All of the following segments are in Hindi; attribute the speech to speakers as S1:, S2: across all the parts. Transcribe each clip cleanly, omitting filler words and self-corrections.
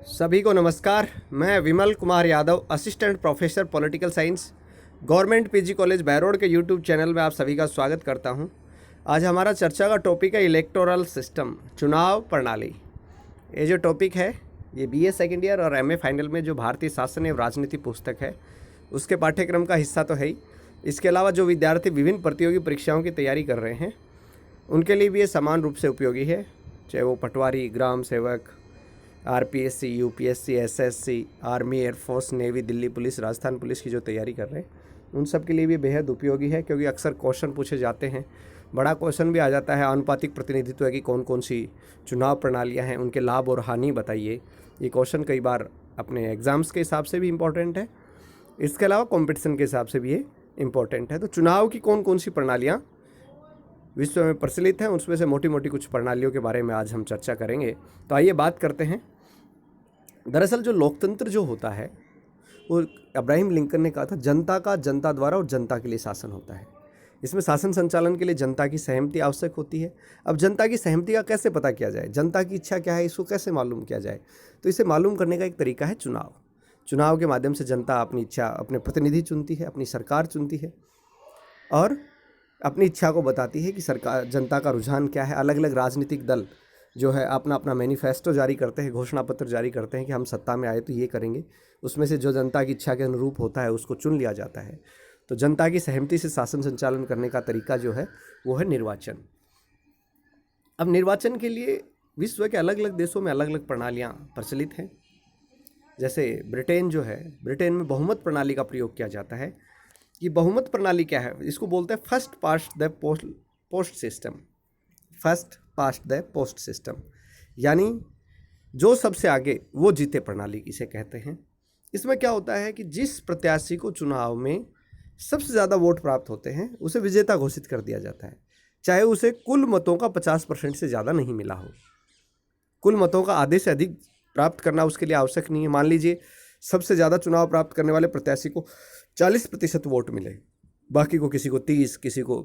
S1: सभी को नमस्कार। मैं Vimal Kumar Yadav, assistant professor political science, government PG college Barod के यूट्यूब चैनल में आप सभी का स्वागत करता हूं। आज हमारा चर्चा का टॉपिक है इलेक्टोरल सिस्टम, चुनाव प्रणाली। ये जो टॉपिक है ये बीए सेकेंड ईयर और एमए फाइनल में जो भारतीय शासन एवं राजनीति पुस्तक है उसके पाठ्यक्रम का हिस्सा तो है ही। इसके अलावा जो विद्यार्थी विभिन्न प्रतियोगी परीक्षाओं की तैयारी कर रहे हैं उनके लिए भी ये समान रूप से उपयोगी है, चाहे वो पटवारी, ग्राम सेवक, RPSC, UPSC, SSC, army, air force, navy, Delhi police, Rajasthan police की जो तैयारी कर रहे हैं उन सब के लिए भी बेहद उपयोगी है, क्योंकि अक्सर क्वेश्चन पूछे जाते हैं। बड़ा क्वेश्चन भी आ जाता है, आनुपातिक प्रतिनिधित्व है कि कौन कौन सी चुनाव प्रणालियां हैं, उनके लाभ और हानि बताइए। ये क्वेश्चन कई बार अपने एग्ज़ाम्स के हिसाब से भी इम्पोर्टेंट है, इसके अलावा कॉम्पिटिशन के हिसाब से भी ये इम्पोर्टेंट है। तो चुनाव की कौन कौन सी प्रणालियाँ विश्व में प्रचलित हैं, उसमें से मोटी मोटी कुछ प्रणालियों के बारे में आज हम चर्चा करेंगे। तो आइए बात करते हैं। दरअसल जो लोकतंत्र जो होता है वो अब्राहम लिंकन ने कहा था, जनता का जनता द्वारा और जनता के लिए शासन होता है। इसमें शासन संचालन के लिए जनता की सहमति आवश्यक होती है। अब जनता की सहमति का कैसे पता किया जाए, जनता की इच्छा क्या है, इसको कैसे मालूम किया जाए? तो इसे मालूम करने का एक तरीका है चुनाव। चुनाव के माध्यम से जनता अपनी इच्छा, अपने प्रतिनिधि चुनती है, अपनी सरकार चुनती है और अपनी इच्छा को बताती है कि सरकार, जनता का रुझान क्या है। अलग अलग राजनीतिक दल जो है अपना अपना मैनिफेस्टो जारी करते हैं, घोषणा पत्र जारी करते हैं कि हम सत्ता में आए तो ये करेंगे। उसमें से जो जनता की इच्छा के अनुरूप होता है उसको चुन लिया जाता है। तो जनता की सहमति से शासन संचालन करने का तरीका जो है वो है निर्वाचन। अब निर्वाचन के लिए विश्व के अलग अलग देशों में अलग अलग प्रणालियाँ प्रचलित हैं। जैसे ब्रिटेन जो है, ब्रिटेन में बहुमत प्रणाली का प्रयोग किया जाता है। ये बहुमत प्रणाली क्या है? इसको बोलते हैं first past the post system. First past the post system यानी जो सबसे आगे वो जीते प्रणाली इसे कहते हैं। इसमें क्या होता है कि जिस प्रत्याशी को चुनाव में सबसे ज़्यादा वोट प्राप्त होते हैं उसे विजेता घोषित कर दिया जाता है, चाहे उसे कुल मतों का 50% से ज़्यादा नहीं मिला हो। कुल मतों का आधे से अधिक प्राप्त करना उसके लिए आवश्यक नहीं है। मान लीजिए सबसे ज़्यादा चुनाव प्राप्त करने वाले प्रत्याशी को 40% वोट मिले, बाकी को किसी को 30, किसी को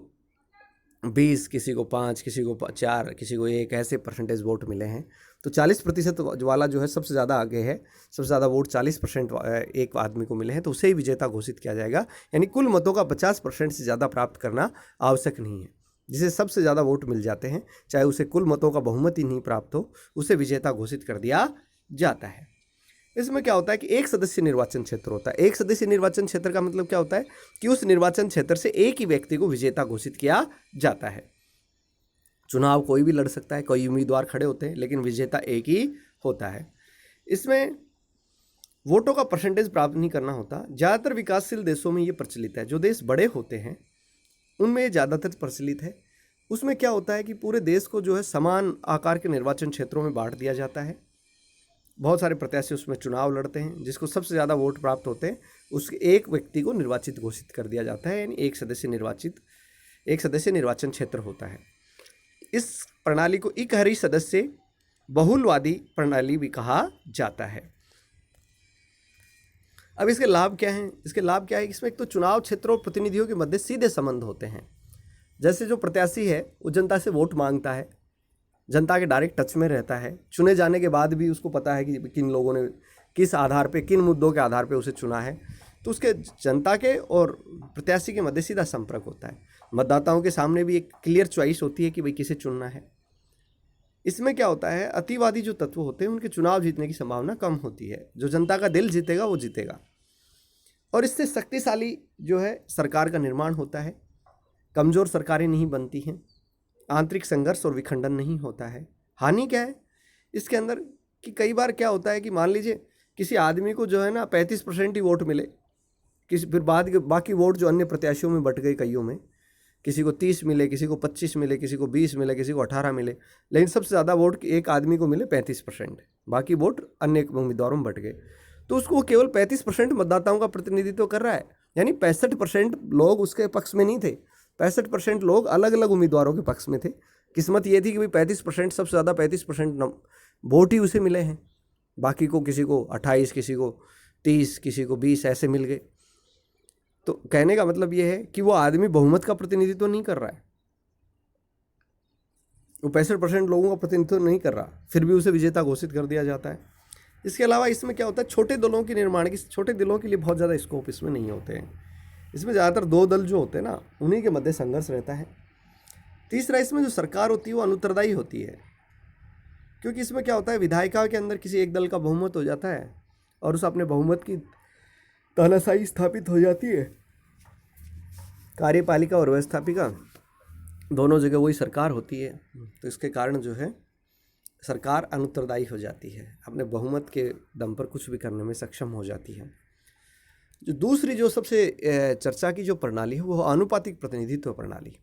S1: 20, किसी को 5, किसी को 4, किसी को 1, ऐसे परसेंटेज वोट मिले हैं। तो 40% वाला जो है सबसे ज़्यादा आगे है, सबसे ज़्यादा वोट 40% एक आदमी को मिले हैं तो उसे ही विजेता घोषित किया जाएगा। यानी कुल मतों का 50% से ज़्यादा प्राप्त करना आवश्यक नहीं है। जिसे सबसे ज़्यादा वोट मिल जाते हैं, चाहे उसे कुल मतों का बहुमत ही नहीं प्राप्त हो, उसे विजेता घोषित कर दिया जाता है। इसमें क्या होता है कि एक सदस्य निर्वाचन क्षेत्र होता है। एक सदस्य निर्वाचन क्षेत्र का मतलब क्या होता है कि उस निर्वाचन क्षेत्र से एक ही व्यक्ति को विजेता घोषित किया जाता है। चुनाव कोई भी लड़ सकता है, कई उम्मीदवार खड़े होते हैं, लेकिन विजेता एक ही होता है। इसमें वोटों का परसेंटेज प्राप्त नहीं करना होता। ज़्यादातर विकासशील देशों में ये प्रचलित है। जो देश बड़े होते हैं उनमें ये ज़्यादातर प्रचलित है। उसमें क्या होता है कि पूरे देश को जो है समान आकार के निर्वाचन क्षेत्रों में बांट दिया जाता है। बहुत सारे प्रत्याशी उसमें चुनाव लड़ते हैं। जिसको सबसे ज़्यादा वोट प्राप्त होते हैं उसके एक व्यक्ति को निर्वाचित घोषित कर दिया जाता है, यानी एक सदस्य निर्वाचन क्षेत्र होता है। इस प्रणाली को इकहरी सदस्य बहुलवादी प्रणाली भी कहा जाता है। अब इसके लाभ क्या हैं? इसके लाभ क्या है? इसमें एक तो चुनाव क्षेत्रों और प्रतिनिधियों के मध्य सीधे संबंध होते हैं। जैसे जो प्रत्याशी है वो जनता से वोट मांगता है, जनता के डायरेक्ट टच में रहता है। चुने जाने के बाद भी उसको पता है कि किन लोगों ने किस आधार पे, किन मुद्दों के आधार पे उसे चुना है। तो उसके जनता के और प्रत्याशी के मध्य सीधा संपर्क होता है। मतदाताओं के सामने भी एक क्लियर चॉइस होती है कि भाई किसे चुनना है। इसमें क्या होता है, अतिवादी जो तत्व होते हैं उनके चुनाव जीतने की संभावना कम होती है। जो जनता का दिल जीतेगा वो जीतेगा। और इससे शक्तिशाली जो है सरकार का निर्माण होता है। कमज़ोर सरकारें नहीं बनती हैं, आंतरिक संघर्ष और विखंडन नहीं होता है। हानि क्या है इसके अंदर कि कई बार क्या होता है कि मान लीजिए किसी आदमी को जो है ना 35% ही वोट मिले, फिर बाकी वोट जो अन्य प्रत्याशियों में बट गए, कईयों में किसी को 30 मिले, किसी को 25 मिले, किसी को 20 मिले, किसी को 18 मिले, लेकिन सबसे ज़्यादा वोट एक आदमी को मिले 35%, बाकी वोट अन्य उम्मीदवारों में बट गए। तो उसको केवल 35% मतदाताओं का प्रतिनिधित्व कर रहा है, यानी 65% लोग उसके पक्ष में नहीं थे। 65% लोग अलग अलग उम्मीदवारों के पक्ष में थे। किस्मत ये थी कि भाई 35%, सबसे ज़्यादा 35% वोट ही उसे मिले हैं। बाकी को किसी को 28, किसी को 30, किसी को 20 ऐसे मिल गए। तो कहने का मतलब ये है कि वो आदमी बहुमत का प्रतिनिधित्व नहीं कर रहा है, वो 65% लोगों का प्रतिनिधित्व नहीं कर रहा, फिर भी उसे विजेता घोषित कर दिया जाता है। इसके अलावा इसमें क्या होता है, छोटे दलों के निर्माण की, छोटे दलों के लिए बहुत ज़्यादा स्कोप इसमें नहीं होते हैं। इसमें ज़्यादातर दो दल जो होते हैं ना, उन्हीं के मध्य संघर्ष रहता है। तीसरा, इसमें जो सरकार होती है वो अनुत्तरदायी होती है, क्योंकि इसमें क्या होता है, विधायिका के अंदर किसी एक दल का बहुमत हो जाता है और उस अपने बहुमत की तानाशाही स्थापित हो जाती है। कार्यपालिका और व्यवस्थापिका दोनों जगह वही सरकार होती है, तो इसके कारण जो है सरकार अनुत्तरदायी हो जाती है, अपने बहुमत के दम पर कुछ भी करने में सक्षम हो जाती है। जो दूसरी जो सबसे चर्चा की जो प्रणाली है वो आनुपातिक प्रतिनिधित्व प्रणाली।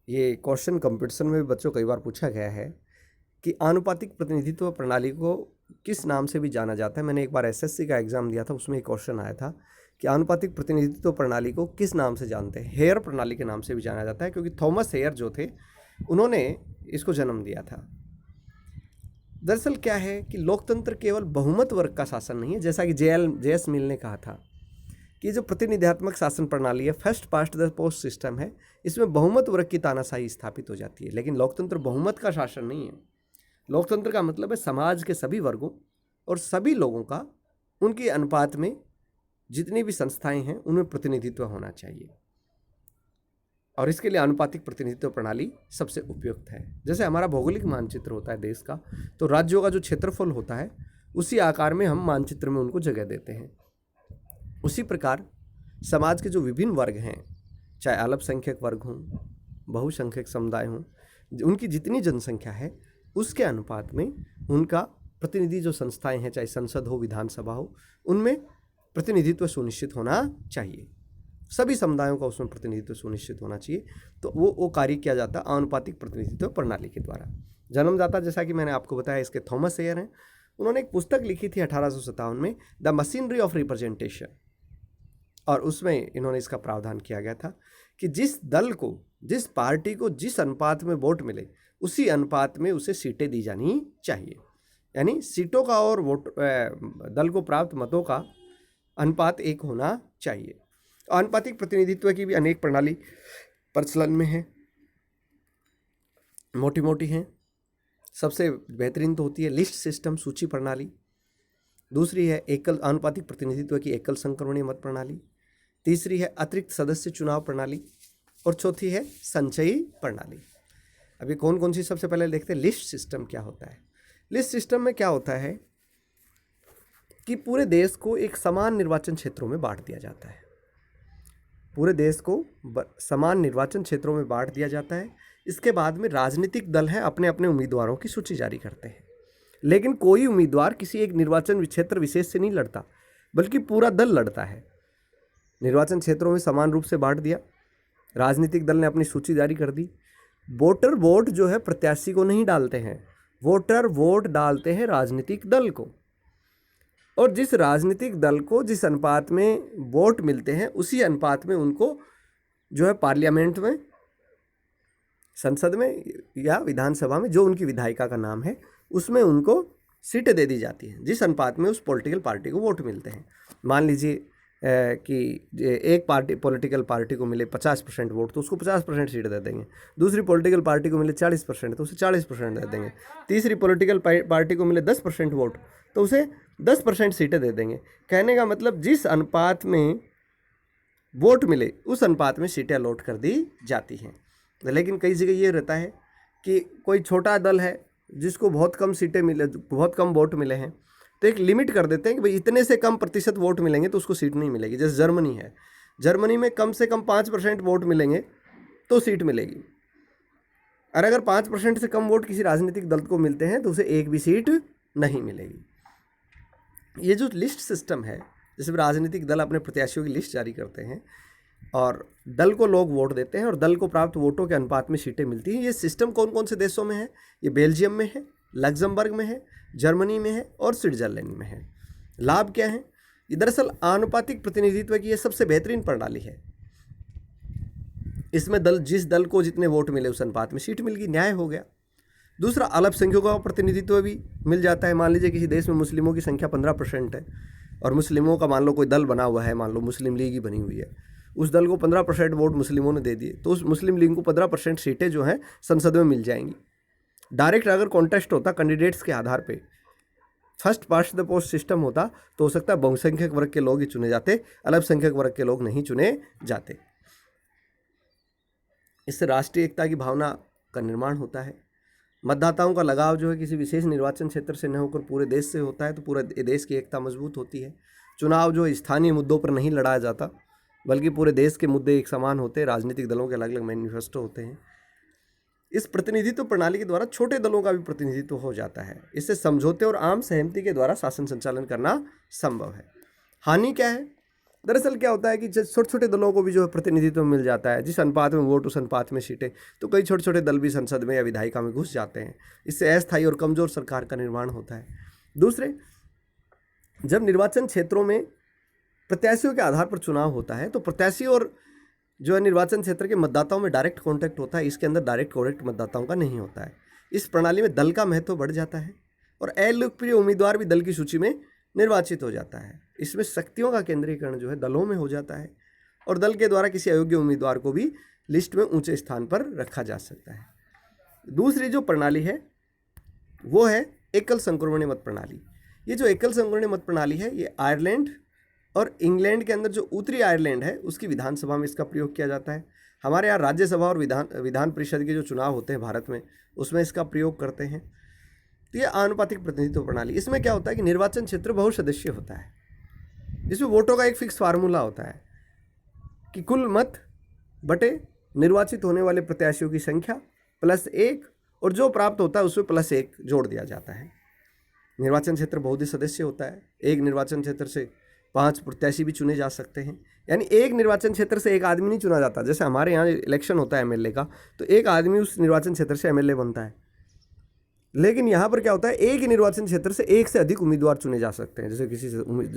S1: ये क्वेश्चन कंपटीशन में भी बच्चों कई बार पूछा गया है कि आनुपातिक प्रतिनिधित्व प्रणाली को किस नाम से भी जाना जाता है। मैंने एक बार एसएससी का एग्ज़ाम दिया था, उसमें एक क्वेश्चन आया था कि आनुपातिक प्रतिनिधित्व प्रणाली को किस नाम से जानते हैं। हेयर प्रणाली के नाम से भी जाना जाता है, क्योंकि थॉमस हेयर जो थे उन्होंने इसको जन्म दिया था। दरअसल क्या है कि लोकतंत्र केवल बहुमत वर्ग का शासन नहीं है, जैसा कि जे.एस. मिल ने कहा था कि जो प्रतिनिधित्वक शासन प्रणाली है, first past the post system है, इसमें बहुमत वर्ग की तानाशाही स्थापित हो जाती है। लेकिन लोकतंत्र बहुमत का शासन नहीं है। लोकतंत्र का मतलब है समाज के सभी वर्गों और सभी लोगों का, उनके अनुपात में जितनी भी संस्थाएं हैं उनमें प्रतिनिधित्व होना चाहिए, और इसके लिए आनुपातिक प्रतिनिधित्व प्रणाली सबसे उपयुक्त है। जैसे हमारा भौगोलिक मानचित्र होता है देश का, तो राज्यों का जो क्षेत्रफल होता है उसी आकार में हम मानचित्र में उनको जगह देते हैं। उसी प्रकार समाज के जो विभिन्न वर्ग हैं, चाहे अल्पसंख्यक वर्ग हों, बहुसंख्यक समुदाय हों, उनकी जितनी जनसंख्या है उसके अनुपात में उनका प्रतिनिधि जो संस्थाएं हैं, चाहे संसद हो, विधानसभा हो, उनमें प्रतिनिधित्व सुनिश्चित होना चाहिए। सभी समुदायों का उसमें प्रतिनिधित्व सुनिश्चित होना चाहिए। तो वो कार्य किया जाता है आनुपातिक प्रतिनिधित्व प्रणाली के द्वारा। जन्मदाता जैसा कि मैंने आपको बताया इसके थॉमस हेयर हैं। उन्होंने एक पुस्तक लिखी थी 1857 में, द मशीनरी ऑफ रिप्रेजेंटेशन, और उसमें इन्होंने इसका प्रावधान किया गया था कि जिस दल को, जिस पार्टी को जिस अनुपात में वोट मिले उसी अनुपात में उसे सीटें दी जानी चाहिए। यानी सीटों का और वोट दल को प्राप्त मतों का अनुपात एक होना चाहिए। आनुपातिक प्रतिनिधित्व की भी अनेक प्रणाली प्रचलन में है, मोटी मोटी हैं। सबसे बेहतरीन तो होती है लिस्ट सिस्टम, सूची प्रणाली। दूसरी है एकल आनुपातिक प्रतिनिधित्व की एकल संक्रमणीय मत प्रणाली। तीसरी है अतिरिक्त सदस्य चुनाव प्रणाली, और चौथी है संचयी प्रणाली। अभी कौन कौन सी सबसे पहले देखते हैं, लिस्ट सिस्टम क्या होता है। लिस्ट सिस्टम में क्या होता है कि पूरे देश को एक समान निर्वाचन क्षेत्रों में बांट दिया जाता है। पूरे देश को समान निर्वाचन क्षेत्रों में बांट दिया जाता है। इसके बाद में राजनीतिक दल हैं अपने अपने उम्मीदवारों की सूची जारी करते हैं, लेकिन कोई उम्मीदवार किसी एक निर्वाचन क्षेत्र विशेष से नहीं लड़ता, बल्कि पूरा दल लड़ता है। निर्वाचन क्षेत्रों में समान रूप से बांट दिया, राजनीतिक दल ने अपनी सूची जारी कर दी। वोटर वोट जो है प्रत्याशी को नहीं डालते हैं, वोटर वोट डालते हैं राजनीतिक दल को, और जिस राजनीतिक दल को जिस अनुपात में वोट मिलते हैं उसी अनुपात में उनको जो है पार्लियामेंट में, संसद में या विधानसभा में, जो उनकी विधायिका का नाम है, उसमें उनको सीटें दे दी जाती हैं जिस अनुपात में उस पॉलिटिकल पार्टी को वोट मिलते हैं। मान लीजिए कि एक पॉलिटिकल पार्टी को मिले 50% वोट तो उसको 50% सीट दे देंगे, दूसरी पॉलिटिकल पार्टी को मिले 40% तो उसे 40% दे देंगे, तीसरी पॉलिटिकल पार्टी को मिले 10% वोट तो उसे 10% सीटें दे देंगे। कहने का मतलब जिस अनुपात में वोट मिले उस अनुपात में सीटें अलॉट कर दी जाती हैं। लेकिन कई जगह ये रहता है कि कोई छोटा दल है जिसको बहुत कम सीटें मिले, बहुत कम वोट मिले हैं, तो एक लिमिट कर देते हैं कि भाई इतने से कम प्रतिशत वोट मिलेंगे तो उसको सीट नहीं मिलेगी। जैसे जर्मनी है, जर्मनी में कम से कम 5% वोट मिलेंगे तो सीट मिलेगी, और अगर 5% से कम वोट किसी राजनीतिक दल को मिलते हैं तो उसे एक भी सीट नहीं मिलेगी। ये जो लिस्ट सिस्टम है, जैसे राजनीतिक दल अपने प्रत्याशियों की लिस्ट जारी करते हैं और दल को लोग वोट देते हैं और दल को प्राप्त वोटों के अनुपात में सीटें मिलती हैं। ये सिस्टम कौन कौन से देशों में है? ये बेल्जियम में है, लग्जमबर्ग में है, जर्मनी में है और स्विट्जरलैंड में है। लाभ क्या है? ये दरअसल आनुपातिक प्रतिनिधित्व की ये सबसे बेहतरीन प्रणाली है। इसमें जिस दल को जितने वोट मिले उस अनुपात में सीट मिल गई, न्याय हो गया। दूसरा, अल्पसंख्यकों का प्रतिनिधित्व भी मिल जाता है। मान लीजिए किसी देश में मुस्लिमों की संख्या 15% है और मुस्लिमों का मान लो कोई दल बना हुआ है, मान लो मुस्लिम लीग ही बनी हुई है, उस दल को 15% वोट मुस्लिमों ने दे दिए तो उस मुस्लिम लीग को 15% सीटें जो हैं संसद में मिल जाएंगी। डायरेक्ट अगर कॉन्टेस्ट होता कैंडिडेट्स के आधार पे first past the post system होता तो हो सकता है बहुसंख्यक वर्ग के लोग ही चुने जाते, अल्पसंख्यक वर्ग के लोग नहीं चुने जाते। इससे राष्ट्रीय एकता की भावना का निर्माण होता है। मतदाताओं का लगाव जो है किसी विशेष निर्वाचन क्षेत्र से न होकर पूरे देश से होता है तो पूरे देश की एकता मजबूत होती है। चुनाव जो स्थानीय मुद्दों पर नहीं लड़ाया जाता बल्कि पूरे देश के मुद्दे एक समान होते हैं, राजनीतिक दलों के अलग अलग मैनिफेस्टो होते हैं। इस प्रतिनिधित्व प्रणाली के द्वारा छोटे दलों का भी प्रतिनिधित्व हो जाता है। इससे समझौते और आम सहमति के द्वारा शासन संचालन करना संभव है। हानि क्या है? दरअसल क्या होता है कि छोटे छोटे दलों को भी जो है प्रतिनिधित्व मिल जाता है, जिस अनुपात में वोट उस अनुपात में सीटें, तो कई छोटे छोटे दल भी संसद में या विधायिका में घुस जाते हैं। इससे अस्थायी और कमजोर सरकार का निर्माण होता है। दूसरे, जब निर्वाचन क्षेत्रों में प्रत्याशियों के आधार पर चुनाव होता है तो प्रत्याशी और जो है निर्वाचन क्षेत्र के मतदाताओं में डायरेक्ट कॉन्टैक्ट होता है। इसके अंदर डायरेक्ट कॉन्टैक्ट मतदाताओं का नहीं होता है। इस प्रणाली में दल का महत्व बढ़ जाता है और अलोकप्रिय उम्मीदवार भी दल की सूची में निर्वाचित हो जाता है। इसमें शक्तियों का केंद्रीकरण जो है दलों में हो जाता है और दल के द्वारा किसी अयोग्य उम्मीदवार को भी लिस्ट में ऊंचे स्थान पर रखा जा सकता है। दूसरी जो प्रणाली है वो है एकल संक्रमणीय मत प्रणाली। ये जो एकल संक्रमणीय मत प्रणाली है ये आयरलैंड और इंग्लैंड के अंदर जो उत्तरी आयरलैंड है उसकी विधानसभा में इसका प्रयोग किया जाता है। हमारे यहाँ राज्यसभा और विधान परिषद के जो चुनाव होते हैं भारत में उसमें इसका प्रयोग करते हैं। तो ये आनुपातिक प्रतिनिधित्व प्रणाली, इसमें क्या होता है कि निर्वाचन क्षेत्र बहुसदस्यीय होता है। इसमें वोटों का एक फिक्स फार्मूला होता है कि कुल मत बटे निर्वाचित होने वाले प्रत्याशियों की संख्या +1 और जो प्राप्त होता है उसमें +1 जोड़ दिया जाता है। निर्वाचन क्षेत्र बहुत ही सदस्य होता है। एक निर्वाचन क्षेत्र से 5 प्रत्याशी भी चुने जा सकते हैं। यानी एक निर्वाचन क्षेत्र से एक आदमी नहीं चुना जाता। जैसे हमारे यहाँ इलेक्शन होता है एमएलए का, तो एक आदमी उस निर्वाचन क्षेत्र से एमएलए बनता है। लेकिन यहाँ पर क्या होता है, एक ही निर्वाचन क्षेत्र से एक से अधिक उम्मीदवार चुने जा सकते हैं। जैसे किसी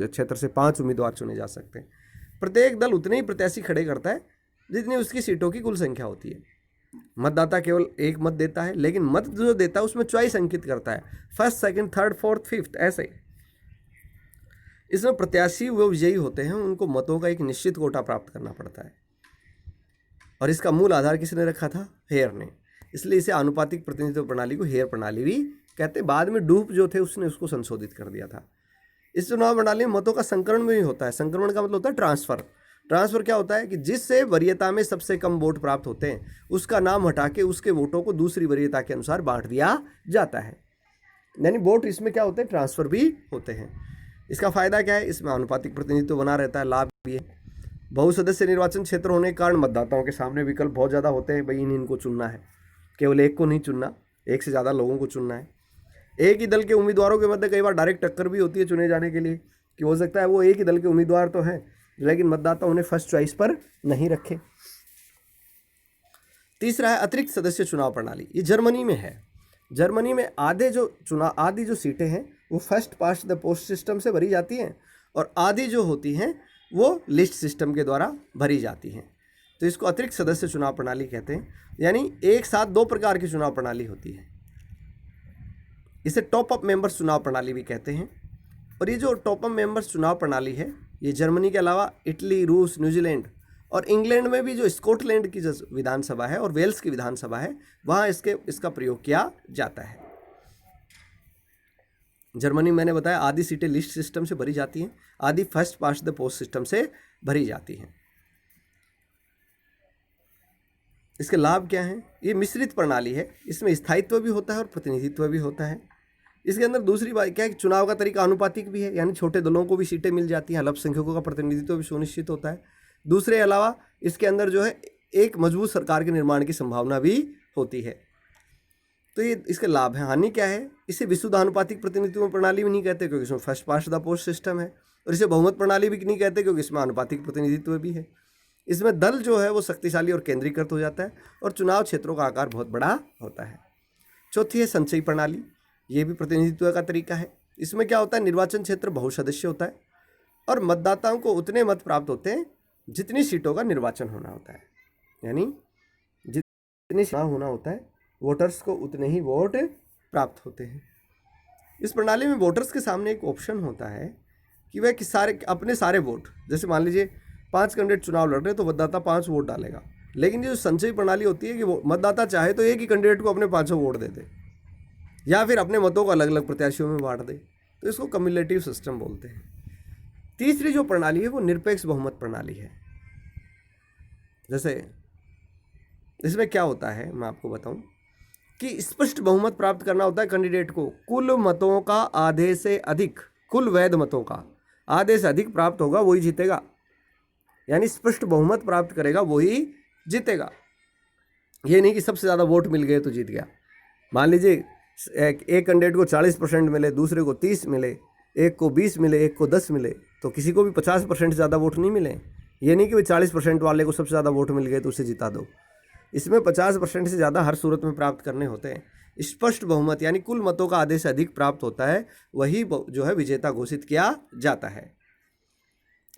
S1: क्षेत्र से 5 उम्मीदवार चुने जा सकते हैं। प्रत्येक दल उतने ही प्रत्याशी खड़े करता है जितनी उसकी सीटों की कुल संख्या होती है। मतदाता केवल एक मत देता है, लेकिन मत जो देता है उसमें चॉइस अंकित करता है, 1st, 2nd, 3rd, 4th, 5th ऐसे। इसमें प्रत्याशी वो विजयी होते हैं, उनको मतों का एक निश्चित कोटा प्राप्त करना पड़ता है और इसका मूल आधार किसने रखा था? हेयर ने। इसलिए इसे आनुपातिक प्रतिनिधित्व प्रणाली को हेयर प्रणाली भी कहते हैं। बाद में डूप जो थे उसने उसको संशोधित कर दिया था। इस चुनाव प्रणाली में मतों का संक्रमण भी होता है। संक्रमण का मतलब होता है ट्रांसफर। ट्रांसफर क्या होता है कि जिससे वरीयता में सबसे कम वोट प्राप्त होते हैं उसका नाम हटा के उसके वोटों को दूसरी वरीयता के अनुसार बांट दिया जाता है। यानी वोट इसमें क्या होते हैं? ट्रांसफर भी होते हैं। इसका फायदा क्या है? इसमें आनुपातिक प्रतिनिधित्व बना रहता है, लाभ भी है। बहुसदस्य निर्वाचन क्षेत्र होने के कारण मतदाताओं के सामने विकल्प बहुत ज़्यादा होते हैं। भाई इनको चुनना है, केवल एक को नहीं चुनना, एक से ज़्यादा लोगों को चुनना है। एक ही दल के उम्मीदवारों के मध्य कई बार डायरेक्ट टक्कर भी होती है चुने जाने के लिए, कि हो सकता है वो एक ही दल के उम्मीदवार तो हैं लेकिन मतदाता उन्हें फर्स्ट चॉइस पर नहीं रखे। तीसरा है अतिरिक्त सदस्य चुनाव प्रणाली। ये जर्मनी में है। जर्मनी में आधी जो सीटें हैं वो first past the post system से भरी जाती हैं और आधी जो होती हैं वो लिस्ट सिस्टम के द्वारा भरी जाती हैं। तो इसको अतिरिक्त सदस्य चुनाव प्रणाली कहते हैं। यानी एक साथ 2 प्रकार की चुनाव प्रणाली होती है। इसे टॉप अप मेंबर्स चुनाव प्रणाली भी कहते हैं। और ये जो टॉप अप मेंबर्स चुनाव प्रणाली है ये जर्मनी के अलावा इटली, रूस, न्यूजीलैंड और इंग्लैंड में भी जो स्कॉटलैंड की जो विधानसभा है और वेल्स की विधानसभा है वहाँ इसका प्रयोग किया जाता है। जर्मनी मैंने बताया आधी सीटें लिस्ट सिस्टम से भरी जाती हैं, आधी first past the post system से भरी जाती हैं। इसके लाभ क्या हैं? ये मिश्रित प्रणाली है। इसमें स्थायित्व भी होता है और प्रतिनिधित्व भी होता है। इसके अंदर दूसरी बात क्या है कि चुनाव का तरीका अनुपातिक भी है, यानी छोटे दलों को भी सीटें मिल जाती हैं, अल्पसंख्यकों का प्रतिनिधित्व भी सुनिश्चित होता है। दूसरे अलावा इसके अंदर जो है एक मजबूत सरकार के निर्माण की संभावना भी होती है। तो ये इसके लाभ हैं। हानि क्या है? इसे विशुद्ध आनुपातिक प्रतिनिधित्व प्रणाली भी नहीं कहते क्योंकि इसमें first past the post system है, और इसे बहुमत प्रणाली भी नहीं कहते क्योंकि इसमें आनुपातिक प्रतिनिधित्व भी है। इसमें दल जो है वो शक्तिशाली और केंद्रीकृत हो जाता है और चुनाव क्षेत्रों का आकार बहुत बड़ा होता है। चौथी है संचयी प्रणाली। ये भी प्रतिनिधित्व का तरीका है। इसमें क्या होता है? निर्वाचन क्षेत्र बहुसदस्य होता है और मतदाताओं को उतने मत प्राप्त होते हैं जितनी सीटों का निर्वाचन होना होता है। यानी जितनी चुनाव होना होता है वोटर्स को उतने ही वोट प्राप्त होते हैं। इस प्रणाली में वोटर्स के सामने एक ऑप्शन होता है कि वह अपने सारे वोट, जैसे मान लीजिए 5 कैंडिडेट चुनाव लड़ रहे हैं तो मतदाता 5 वोट डालेगा। लेकिन ये जो संचयी प्रणाली होती है कि वो मतदाता चाहे तो एक ही कैंडिडेट को अपने 500 वोट दे दे या फिर अपने मतों को अलग अलग प्रत्याशियों में बांट दे। तो इसको कम्युलेटिव सिस्टम बोलते हैं। तीसरी जो प्रणाली है वो निरपेक्ष बहुमत प्रणाली है। जैसे इसमें क्या होता है मैं आपको बताऊं कि स्पष्ट बहुमत प्राप्त करना होता है कैंडिडेट को। कुल मतों का आधे से अधिक, कुल वैध मतों का आधे से अधिक प्राप्त होगा वही जीतेगा, यानी स्पष्ट बहुमत प्राप्त करेगा वही जीतेगा। ये नहीं कि सबसे ज़्यादा वोट मिल गए तो जीत गया। मान लीजिए एक कैंडिडेट को 40% मिले, दूसरे को 30 मिले, एक को 20 मिले, एक को 10 मिले, तो किसी को भी 50% से ज़्यादा वोट नहीं मिले। ये नहीं कि भाई 40% वाले को सबसे ज़्यादा वोट मिल गए तो उसे जिता दो। इसमें 50% से ज़्यादा हर सूरत में प्राप्त करने होते हैं। स्पष्ट बहुमत यानी कुल मतों का आधे से अधिक प्राप्त होता है, वही जो है विजेता घोषित किया जाता है।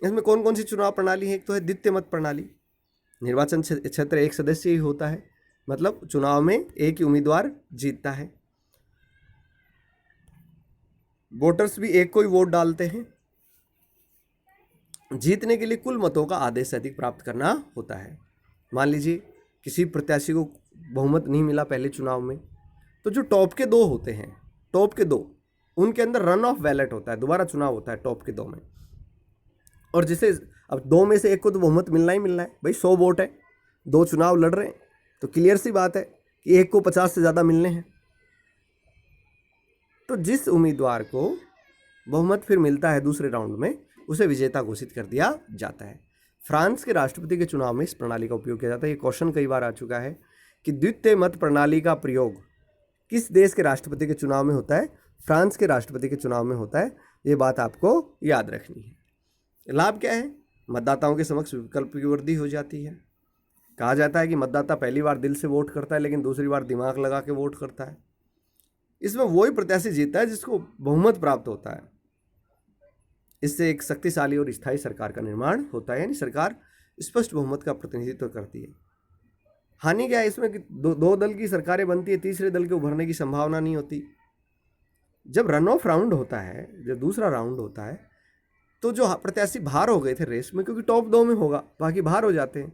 S1: इसमें कौन कौन सी चुनाव प्रणाली है? एक तो है द्वितीय मत प्रणाली। निर्वाचन क्षेत्र एक सदस्य ही होता है, मतलब चुनाव में एक ही उम्मीदवार जीतता है। वोटर्स भी एक को ही वोट डालते हैं। जीतने के लिए कुल मतों का आधे से अधिक प्राप्त करना होता है। मान लीजिए किसी प्रत्याशी को बहुमत नहीं मिला पहले चुनाव में, तो जो टॉप के दो होते हैं, टॉप के दो, उनके अंदर रन ऑफ बैलेट होता है, दोबारा चुनाव होता है टॉप के दो में। और जिसे अब दो में से एक को तो बहुमत मिलना ही मिलना है भाई, 100 वोट है, दो चुनाव लड़ रहे हैं, तो क्लियर सी बात है कि एक को 50 से ज़्यादा मिलने हैं। तो जिस उम्मीदवार को बहुमत फिर मिलता है दूसरे राउंड में, उसे विजेता घोषित कर दिया जाता है। फ्रांस के राष्ट्रपति के चुनाव में इस प्रणाली का उपयोग किया जाता है। ये क्वेश्चन कई बार आ चुका है कि द्वितीय मत प्रणाली का प्रयोग किस देश के राष्ट्रपति के चुनाव में होता है? फ्रांस के राष्ट्रपति के चुनाव में होता है। ये बात आपको याद रखनी है। लाभ क्या है? मतदाताओं के समक्ष विकल्प की वृद्धि हो जाती है। कहा जाता है कि मतदाता पहली बार दिल से वोट करता है, लेकिन दूसरी बार दिमाग लगा के वोट करता है। इसमें वही प्रत्याशी जीतता है जिसको बहुमत प्राप्त होता है। इससे एक शक्तिशाली और स्थायी सरकार का निर्माण होता है, यानी सरकार स्पष्ट बहुमत का प्रतिनिधित्व करती है। हानि क्या है इसमें कि दो दल की सरकारें बनती है, तीसरे दल के उभरने की संभावना नहीं होती। जब रन ऑफ राउंड होता है, जब दूसरा राउंड होता है, तो जो प्रत्याशी बाहर हो गए थे रेस में, क्योंकि टॉप 2 में होगा, बाकी बाहर हो जाते हैं,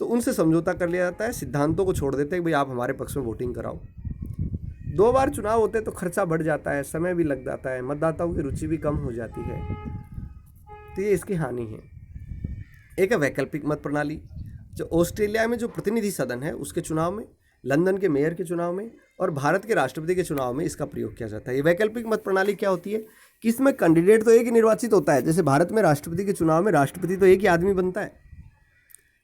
S1: तो उनसे समझौता कर लिया जाता है, सिद्धांतों को छोड़ देते हैं कि भाई आप हमारे पक्ष में वोटिंग कराओ। 2 बार चुनाव होते हैं तो खर्चा बढ़ जाता है, समय भी लग जाता है, मतदाताओं की रुचि भी कम हो जाती है। तो ये इसकी हानि है। एक है वैकल्पिक मत प्रणाली, जो ऑस्ट्रेलिया में जो प्रतिनिधि सदन है उसके चुनाव में, लंदन के मेयर के चुनाव में और भारत के राष्ट्रपति के चुनाव में इसका प्रयोग किया जाता है। ये वैकल्पिक मत प्रणाली क्या होती है कि इसमें कैंडिडेट तो एक ही निर्वाचित होता है। जैसे भारत में राष्ट्रपति के चुनाव में राष्ट्रपति तो एक ही आदमी बनता है,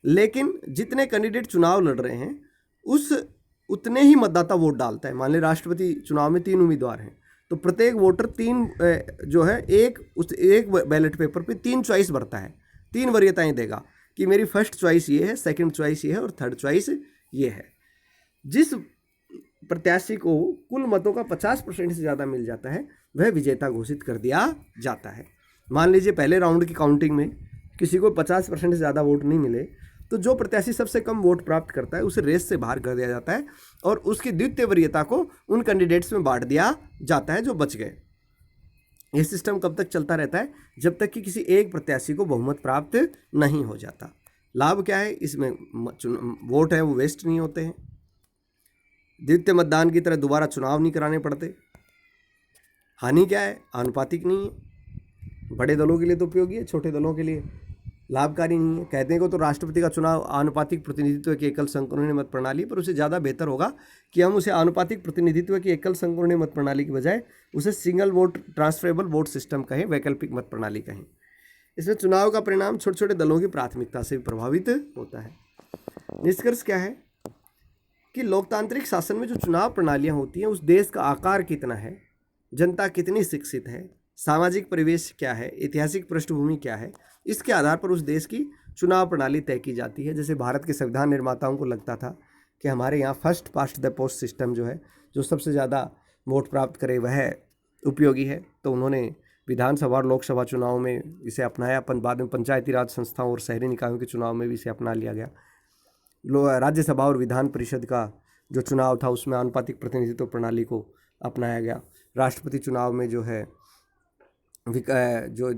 S1: लेकिन जितने कैंडिडेट चुनाव लड़ रहे हैं उतने ही मतदाता वोट डालता है। मान लें राष्ट्रपति चुनाव में 3 उम्मीदवार हैं, तो प्रत्येक वोटर 3 जो है एक बैलेट पेपर पे 3 चॉइस भरता है, 3 वरीयताएं देगा कि मेरी फर्स्ट चॉइस ये है, सेकंड चॉइस ये है और थर्ड चॉइस ये है। जिस प्रत्याशी को कुल मतों का 50% से ज़्यादा मिल जाता है वह विजेता घोषित कर दिया जाता है। मान लीजिए पहले राउंड की काउंटिंग में किसी को 50% से ज़्यादा वोट नहीं मिले, तो जो प्रत्याशी सबसे कम वोट प्राप्त करता है उसे रेस से बाहर कर दिया जाता है और उसकी द्वितीय वरीयता को उन कैंडिडेट्स में बांट दिया जाता है जो बच गए। यह सिस्टम कब तक चलता रहता है? जब तक कि किसी एक प्रत्याशी को बहुमत प्राप्त नहीं हो जाता। लाभ क्या है? इसमें वोट है वो वेस्ट नहीं होते हैं, द्वितीय मतदान की तरह दोबारा चुनाव नहीं कराने पड़ते। हानि क्या है? आनुपातिक नहीं है। बड़े दलों के लिए तो उपयोगी है, छोटे दलों के लिए लाभकारी नहीं है। कहने को तो राष्ट्रपति का चुनाव आनुपातिक प्रतिनिधित्व की एकल संकीर्ण मत प्रणाली, पर उसे ज़्यादा बेहतर होगा कि हम उसे आनुपातिक प्रतिनिधित्व की एकल संकीर्ण मत प्रणाली की बजाय उसे single vote transferable vote system कहें, वैकल्पिक मत प्रणाली कहें। इसमें चुनाव का परिणाम छोटे छोटे दलों की प्राथमिकता से भी प्रभावित होता है। निष्कर्ष क्या है कि लोकतांत्रिक शासन में जो चुनाव प्रणालियाँ होती हैं उस देश का आकार कितना है, जनता कितनी शिक्षित है, सामाजिक परिवेश क्या है, ऐतिहासिक पृष्ठभूमि क्या है, इसके आधार पर उस देश की चुनाव प्रणाली तय की जाती है। जैसे भारत के संविधान निर्माताओं को लगता था कि हमारे यहाँ first past the post system जो है, जो सबसे ज़्यादा वोट प्राप्त करे वह उपयोगी है, तो उन्होंने विधानसभा और लोकसभा चुनाव में इसे अपनाया। बाद में पंचायती राज संस्थाओं और शहरी निकायों के चुनाव में भी इसे अपना लिया गया। राज्यसभा और विधान परिषद का जो चुनाव था उसमें आनुपातिक प्रतिनिधित्व प्रणाली को अपनाया गया। राष्ट्रपति चुनाव में जो है जो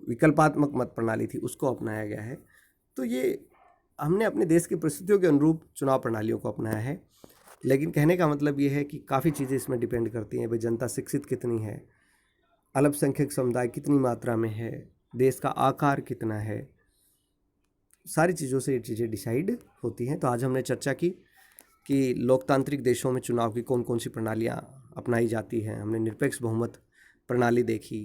S1: विकल्पात्मक मत प्रणाली थी उसको अपनाया गया है। तो ये हमने अपने देश की परिस्थितियों के अनुरूप चुनाव प्रणालियों को अपनाया है। लेकिन कहने का मतलब ये है कि काफ़ी चीज़ें इसमें डिपेंड करती हैं। भाई जनता शिक्षित कितनी है, अल्पसंख्यक समुदाय कितनी मात्रा में है, देश का आकार कितना है, सारी चीज़ों से ये चीज़ें डिसाइड होती हैं। तो आज हमने चर्चा की कि लोकतांत्रिक देशों में चुनाव की कौन कौन सी प्रणालियाँ अपनाई जाती हैं। हमने निरपेक्ष बहुमत प्रणाली देखी,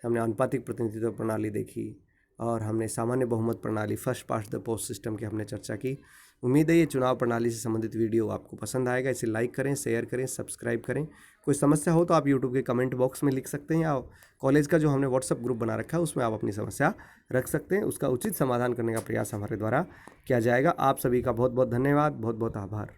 S1: हमने आनुपातिक प्रतिनिधित्व प्रणाली देखी, और हमने सामान्य बहुमत प्रणाली first past the post system की हमने चर्चा की। उम्मीद है ये चुनाव प्रणाली से संबंधित वीडियो आपको पसंद आएगा। इसे लाइक करें, शेयर करें, सब्सक्राइब करें। कोई समस्या हो तो आप यूट्यूब के कमेंट बॉक्स में लिख सकते हैं, या कॉलेज का जो हमने व्हाट्सएप ग्रुप बना रखा है उसमें आप अपनी समस्या रख सकते हैं। उसका उचित समाधान करने का प्रयास हमारे द्वारा किया जाएगा। आप सभी का बहुत बहुत धन्यवाद, बहुत बहुत आभार।